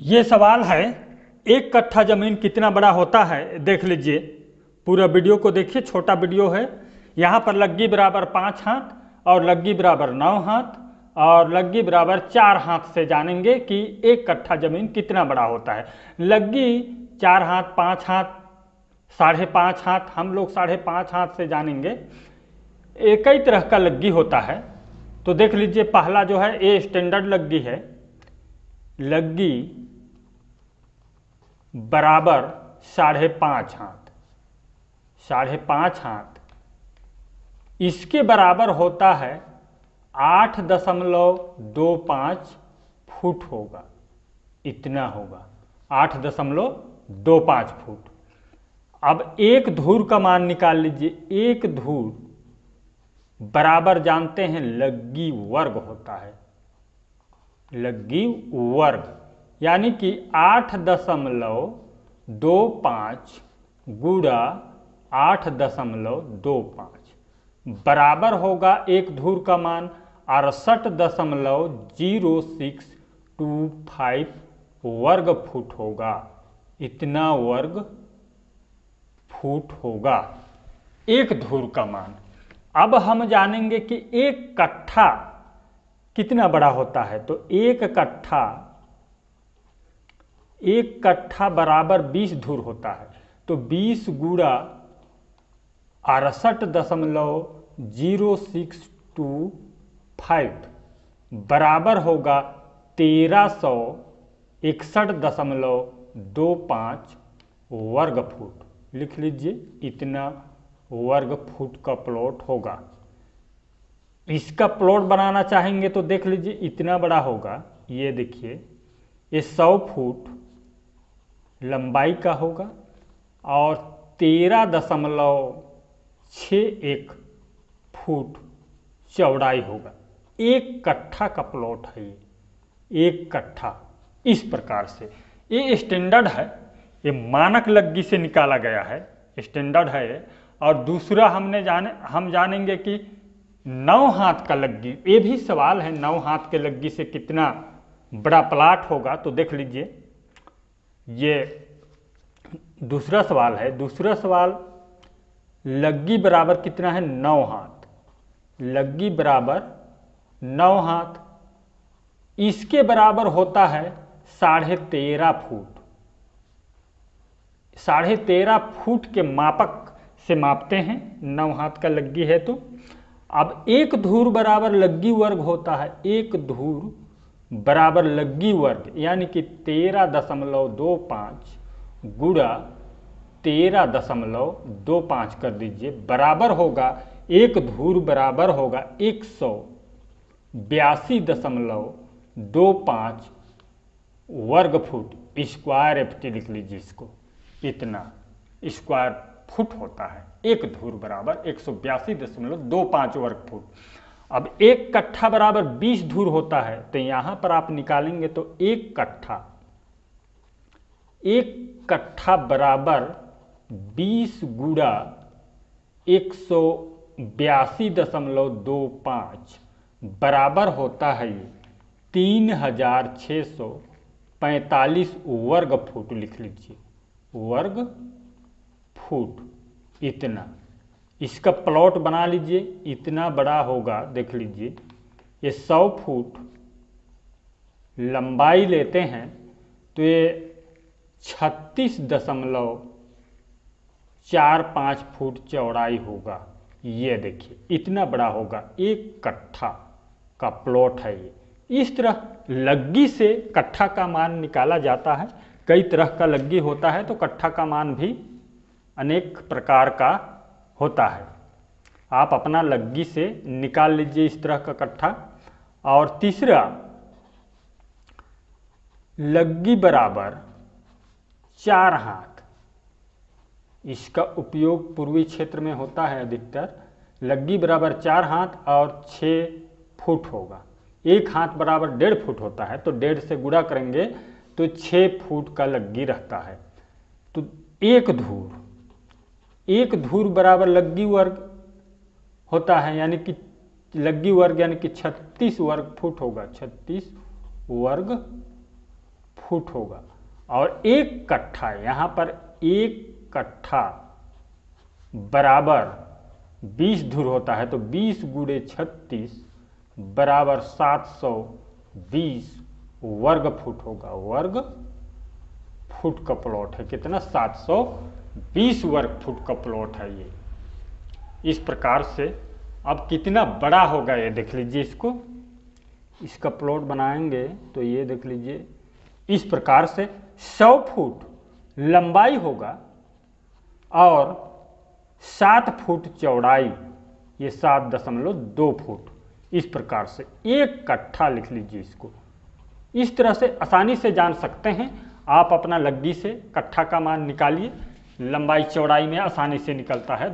ये सवाल है, एक कट्ठा जमीन कितना बड़ा होता है। देख लीजिए, पूरा वीडियो को देखिए, छोटा वीडियो है। यहाँ पर लग्गी बराबर 5 हाथ और लग्गी बराबर 9 हाथ और लग्गी बराबर 4 हाथ से जानेंगे कि एक कट्ठा जमीन कितना बड़ा होता है। लग्गी 4 हाथ, 5 हाथ, 5.5 हाथ, हम लोग 5.5 हाथ से जानेंगे। एक ही तरह का लग्गी होता है। तो देख लीजिए, पहला जो है ये स्टैंडर्ड लग्गी है। लग्गी बराबर 5.5 हाथ, 5.5 हाथ इसके बराबर होता है 8.25 फुट होगा, इतना होगा 8.25 फुट। अब एक धूर का मान निकाल लीजिए। एक धूर बराबर जानते हैं लग्गी वर्ग होता है, लग्गी वर्ग, यानी कि 8.25 गुणा 8.25 बराबर होगा एक धूर का मान 68.0625 वर्ग फुट होगा, इतना वर्ग फुट होगा एक धूर का मान। अब हम जानेंगे कि एक कट्ठा कितना बड़ा होता है। तो एक कट्ठा बराबर 20 धूर होता है। तो 20 गुणा 68.0625 बराबर होगा 1361.25 वर्ग फुट। लिख लीजिए, इतना वर्ग फुट का प्लॉट होगा। इसका प्लॉट बनाना चाहेंगे तो देख लीजिए, इतना बड़ा होगा। ये देखिए, ये 100 फुट लंबाई का होगा और 13.61 फुट चौड़ाई होगा। एक कट्ठा का प्लॉट है ये, एक कट्ठा। इस प्रकार से ये स्टैंडर्ड है, ये मानक लग्गी से निकाला गया है, स्टैंडर्ड है ये। और दूसरा हम जानेंगे कि 9 हाथ का लग्गी। ये भी सवाल है, 9 हाथ के लग्गी से कितना बड़ा प्लाट होगा। तो देख लीजिए, ये दूसरा सवाल है। दूसरा सवाल, लग्गी बराबर कितना है? 9 हाथ। लग्गी बराबर 9 हाथ, इसके बराबर होता है 13.5 फुट। 13.5 फुट के मापक से मापते हैं, 9 हाथ का लग्गी है। तो अब एक धूर बराबर लग्गी वर्ग होता है। एक धूर बराबर लग्गी वर्ग, यानी कि 13.25 गुणा 13.25 कर दीजिए, बराबर होगा एक धूर बराबर होगा 182.25 वर्ग फुट। स्क्वायर एफटी लिख लीजिए इसको, इतना स्क्वायर फुट होता है। एक धूर बराबर 182.25 वर्ग फुट। अब एक कट्ठा बराबर 20 धूर होता है। तो यहां पर आप निकालेंगे तो एक कट्ठा बराबर 20 गुणा 182.25 बराबर होता है 3645 वर्ग फुट। लिख लीजिए, वर्ग फुट, इतना। इसका प्लॉट बना लीजिए, इतना बड़ा होगा। देख लीजिए, ये 100 फुट लंबाई लेते हैं तो ये 36.45 फुट चौड़ाई होगा। ये देखिए, इतना बड़ा होगा, एक कट्ठा का प्लॉट है ये। इस तरह लग्गी से कट्ठा का मान निकाला जाता है। कई तरह का लग्गी होता है, तो कट्ठा का मान भी अनेक प्रकार का होता है। आप अपना लग्गी से निकाल लीजिए इस तरह का कट्ठा। और तीसरा, लग्गी बराबर 4 हाथ, इसका उपयोग पूर्वी क्षेत्र में होता है अधिकतर। लग्गी बराबर 4 हाथ और 6 फुट होगा। एक हाथ बराबर 1.5 फुट होता है, तो 1.5 से गुणा करेंगे तो 6 फुट का लग्गी रहता है। तो एक धूर बराबर लग्गी वर्ग होता है, यानी कि लग्गी वर्ग यानी कि 36 वर्ग फुट होगा। 36 वर्ग फुट होगा। और एक कट्ठा, यहाँ पर एक कट्ठा बराबर 20 धुर होता है, तो 20 गुणे 36 बराबर 720 वर्ग फुट होगा। वर्ग फुट का प्लॉट है कितना, 720 वर्ग फुट का प्लॉट है ये। इस प्रकार से अब कितना बड़ा होगा ये देख लीजिए। इसका प्लॉट बनाएंगे तो ये देख लीजिए, इस प्रकार से 100 फुट लंबाई होगा और 7 फुट चौड़ाई, ये 7.2 फुट। इस प्रकार से एक कट्ठा लिख लीजिए इसको। इस तरह से आसानी से जान सकते हैं आप। अपना लग्गी से कट्ठा का मान निकालिए, लंबाई चौड़ाई में आसानी से निकलता है।